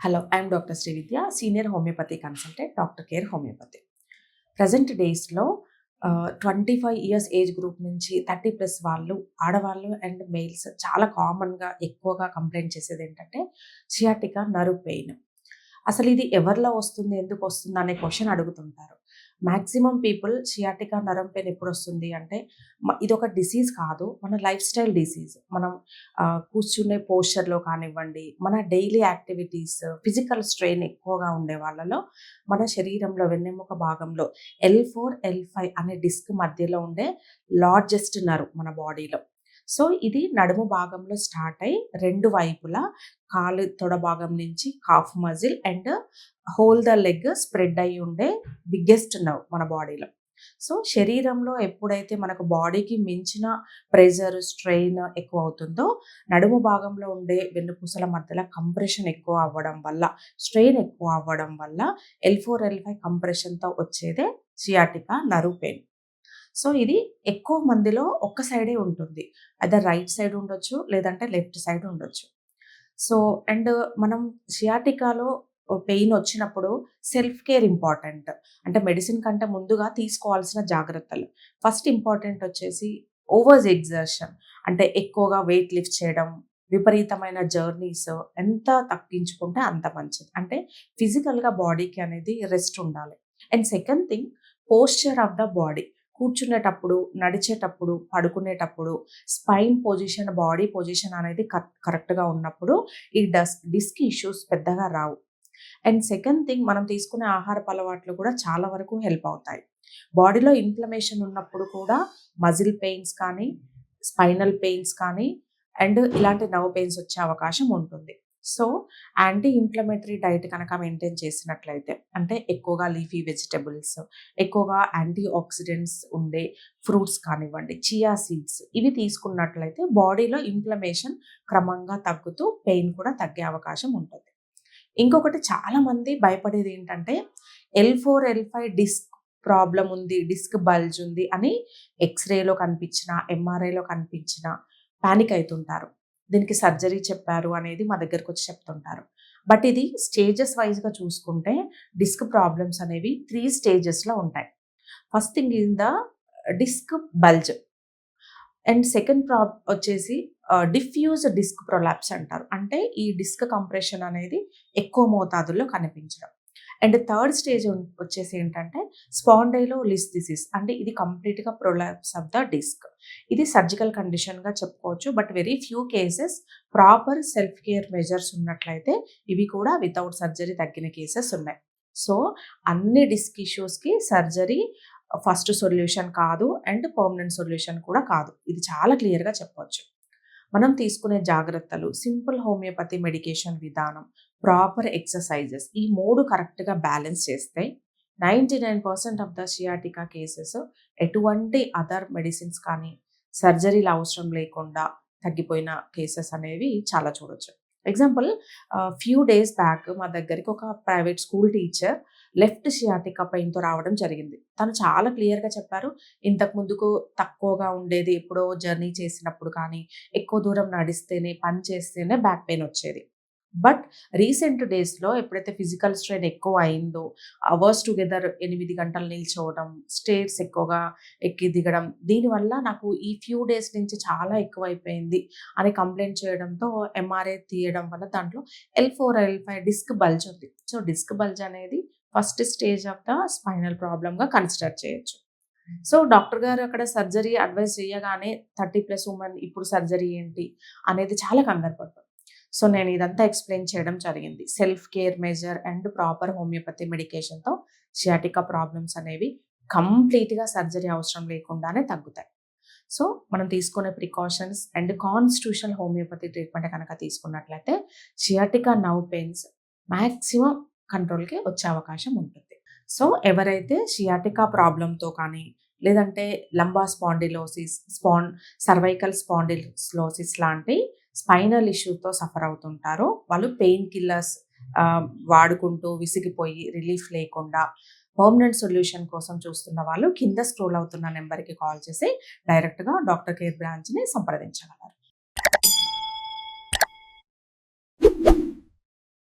Hello, I am Dr. Srividya, Senior Homeopathy Consultant, Dr. Care Homeopathy. Present డేస్‌లో 25 years age group నుంచి 30+ వాళ్ళు, ఆడవాళ్ళు and mails చాలా కామన్‌గా ఎక్కువగా కంప్లెయింట్ చేసేదేంటంటే సియాటికా నర్వ్ పెయిన్. అసలు ఇది ఎవరిలో వస్తుంది? ఎందుకొస్తుంది? అనే క్వెషన్ అడుగుతుంటారు. మాక్సిమం పీపుల్ సియాటికా నరం పెయిన్ ఎప్పుడొస్తుంది అంటే ఇదొక డిసీజ్ కాదు. మన లైఫ్ స్టైల్ డిసీజ్. మనం కూర్చునే పోస్చర్‌లో కానివ్వండి, మన డైలీ యాక్టివిటీస్, ఫిజికల్ స్ట్రెయిన్ ఎక్కువగా ఉండే వాళ్ళలో మన శరీరంలో వెన్నెముక భాగంలో L4, L5 అనే డిస్క్ మధ్యలో ఉండే లార్జెస్ట్ నర్వ్ మన బాడీలో. సో, ఇది నడుము భాగంలో స్టార్ట్ అయ్యి 2 వైపులా కాలు తొడ భాగం నుంచి cough muscle and whole the leg spread అయ్యి ఉండే బిగ్గెస్ట్ నర్వ్ మన బాడీలో. సో, శరీరంలో ఎప్పుడైతే మనకు బాడీకి మించిన ప్రెషర్, స్ట్రెయిన్ ఎక్కువ అవుతుందో, నడుము భాగంలో ఉండే వెన్నుపూసల మధ్యలో కంప్రెషన్ ఎక్కువ అవ్వడం వల్ల, స్ట్రెయిన్ ఎక్కువ అవ్వడం వల్ల L4, L5 కంప్రెషన్‌తో వచ్చేదే సియాటికా నర్వ్ పెయిన్. సో, ఇది ఎక్కువ మందిలో ఒక్క సైడే ఉంటుంది. ఐదర్ రైట్ సైడ్ ఉండొచ్చు, లేదంటే లెఫ్ట్ సైడ్ ఉండొచ్చు. సో, అండ్ మనం సియాటికాలో పెయిన్ వచ్చినప్పుడు సెల్ఫ్ కేర్ ఇంపార్టెంట్. అంటే మెడిసిన్ కంటే ముందుగా తీసుకోవాల్సిన జాగ్రత్తలు. ఫస్ట్ ఇంపార్టెంట్ వచ్చేసి ఓవర్ ఎగ్జర్షన్. అంటే ఎక్కువగా వెయిట్ లిఫ్ట్ చేయడం, విపరీతమైన జర్నీస్ ఎంత తగ్గించుకుంటే అంత మంచిది. అంటే ఫిజికల్‌గా బాడీకి అనేది రెస్ట్ ఉండాలి. And second thing posture of the body. కూర్చునేటప్పుడు, నడిచేటప్పుడు, పడుకునేటప్పుడు స్పైన్ పొజిషన్, బాడీ పొజిషన్ అనేది కరెక్ట్‌గా ఉన్నప్పుడు ఈ డిస్క్ ఇష్యూస్ పెద్దగా రావు. అండ్ సెకండ్ థింగ్ మనం తీసుకునే ఆహారపు అలవాట్లు కూడా చాలా వరకు హెల్ప్ అవుతాయి. బాడీలో ఇన్‌ఫ్లమేషన్ ఉన్నప్పుడు కూడా మజిల్ పెయిన్స్ కానీ, స్పైనల్ పెయిన్స్ కానీ అండ్ ఇలాంటి నర్వ్ పెయిన్స్ వచ్చే అవకాశం ఉంటుంది. సో, యాంటీ ఇన్‌ఫ్లమేటరీ డైట్ కనుక మెయింటైన్ చేసినట్లయితే అంటే ఎక్కువగా లీఫీ వెజిటబుల్స్, ఎక్కువగా యాంటీ ఆక్సిడెంట్స్ ఉండే ఫ్రూట్స్ కానివ్వండి, చియా సీడ్స్ ఇవి తీసుకున్నట్లయితే బాడీలో ఇన్‌ఫ్లమేషన్ క్రమంగా తగ్గుతూ పెయిన్ కూడా తగ్గే అవకాశం ఉంటుంది. ఇంకొకటి చాలామంది భయపడేదేంటంటే L4, L5 డిస్క్ ప్రాబ్లమ్ ఉంది, డిస్క్ బల్జ్ ఉంది అని ఎక్స్‌రేలో కనిపించినా, ఎంఆర్ఐలో కనిపించినా పానిక్ అయితుంటారు. దీనికి సర్జరీ చెప్పారు అనేది మా దగ్గరకొచ్చి చెప్తుంటారు. బట్ ఇది స్టేజెస్ వైస్‌గా చూసుకుంటే డిస్క్ ప్రాబ్లమ్స్ అనేవి 3 స్టేజెస్‌లో ఉంటాయి. First thing in the disc bulge. And second వచ్చేసి డిఫ్యూజ్ డిస్క్ ప్రొలాప్స్ అంటారు. అంటే ఈ డిస్క్ కంప్రెషన్ అనేది ఎక్కువ మోతాదుల్లో కనిపించడం. అండ్ థర్డ్ స్టేజ్ వచ్చేసి ఏంటంటే స్పాండైలోలిస్థెసిస్. అంటే ఇది కంప్లీట్‌గా ప్రొలాప్స్ ఆఫ్ ద డిస్క్. ఇది సర్జికల్ కండిషన్‌గా చెప్పుకోవచ్చు. But very few cases proper self care measures ఉన్నట్లయితే ఇవి కూడా వితౌట్ సర్జరీ తగ్గిన కేసెస్ ఉన్నాయి. సో, అన్ని డిస్క్ ఇష్యూస్‌కి సర్జరీ ఫస్ట్ సొల్యూషన్ కాదు అండ్ పర్మనెంట్ సొల్యూషన్ కూడా కాదు. ఇది చాలా క్లియర్‌గా చెప్పొచ్చు. మనం తీసుకునే జాగ్రత్తలు, సింపుల్ హోమియోపతి మెడికేషన్ విధానం, ప్రాపర్ ఎక్సర్‌సైజెస్ ఈ 3 కరెక్ట్‌గా బ్యాలెన్స్ చేస్తే 99% ఆఫ్ ద సియాటికా కేసెస్ ఎటువంటి అదర్ మెడిసిన్స్ కానీ, సర్జరీలు అవసరం లేకుండా తగ్గిపోయిన కేసెస్ అనేవి చాలా చూడొచ్చు. ఎగ్జాంపుల్ ఫ్యూ డేస్ బ్యాక్ మా దగ్గరికి ఒక private school teacher left sciatica పెయిన్‌తో రావడం జరిగింది. తను చాలా క్లియర్‌గా చెప్పారు. ఇంతకు ముందుకు తక్కువగా ఉండేది. ఎప్పుడో జర్నీ చేసినప్పుడు కానీ, ఎక్కువ దూరం నడిస్తేనే, పని చేస్తేనే బ్యాక్ పెయిన్ వచ్చేది. బట్ రీసెంట్ డేస్‌లో ఎప్పుడైతే ఫిజికల్ స్ట్రెయిన్ ఎక్కువ అయిందో, అవర్స్ టుగెదర్ 8 గంటలు నిల్చోవడం, స్టేర్స్ ఎక్కువగా ఎక్కి దిగడం, దీనివల్ల నాకు ఈ ఫ్యూ డేస్ నుంచి చాలా ఎక్కువైపోయింది అని కంప్లెయింట్ చేయడంతో ఎంఆర్ఐ తీయడం వల్ల దాంట్లో L4, L5 డిస్క్ బల్జ్ ఉంది. సో, డిస్క్ బల్జ్ అనేది first stage of the spinal ప్రాబ్లమ్‌గా కన్సిడర్ చేయొచ్చు. సో, డాక్టర్ గారు అక్కడ సర్జరీ అడ్వైస్ చేయగానే 30+ వుమెన్ ఇప్పుడు సర్జరీ ఏంటి అనేది చాలా కంగారు పడ్డారు. సో, నేను ఇదంతా ఎక్స్‌ప్లెయిన్ చేయడం జరిగింది. Self care measure and proper homeopathy మెడికేషన్‌తో సియాటికా ప్రాబ్లమ్స్ అనేవి కంప్లీట్‌గా సర్జరీ అవసరం లేకుండానే తగ్గుతాయి. సో, మనం తీసుకునే precautions and constitutional homeopathy treatment కనుక తీసుకున్నట్లయితే సియాటికా నర్వ్ పెయిన్స్ మాక్సిమం కంట్రోల్‌కి వచ్చే అవకాశం ఉంటుంది. సో, ఎవరైతే సియాటికా ప్రాబ్లమ్‌తో కానీ, లేదంటే లంబార్ స్పాండిలోసిస్, సర్వైకల్ స్పాండిలోసిస్ లాంటి స్పైనల్ ఇష్యూతో సఫర్ అవుతుంటారో వాళ్ళు పెయిన్ కిల్లర్స్ వాడుకుంటూ విసిగిపోయి రిలీఫ్ లేకుండా పర్మనెంట్ సొల్యూషన్ కోసం చూస్తున్న వాళ్ళు కింద స్క్రోల్ అవుతున్న నెంబర్‌కి కాల్ చేసి డైరెక్ట్‌గా డాక్టర్ కేర్ బ్రాంచ్‌ని సంప్రదించగలరు.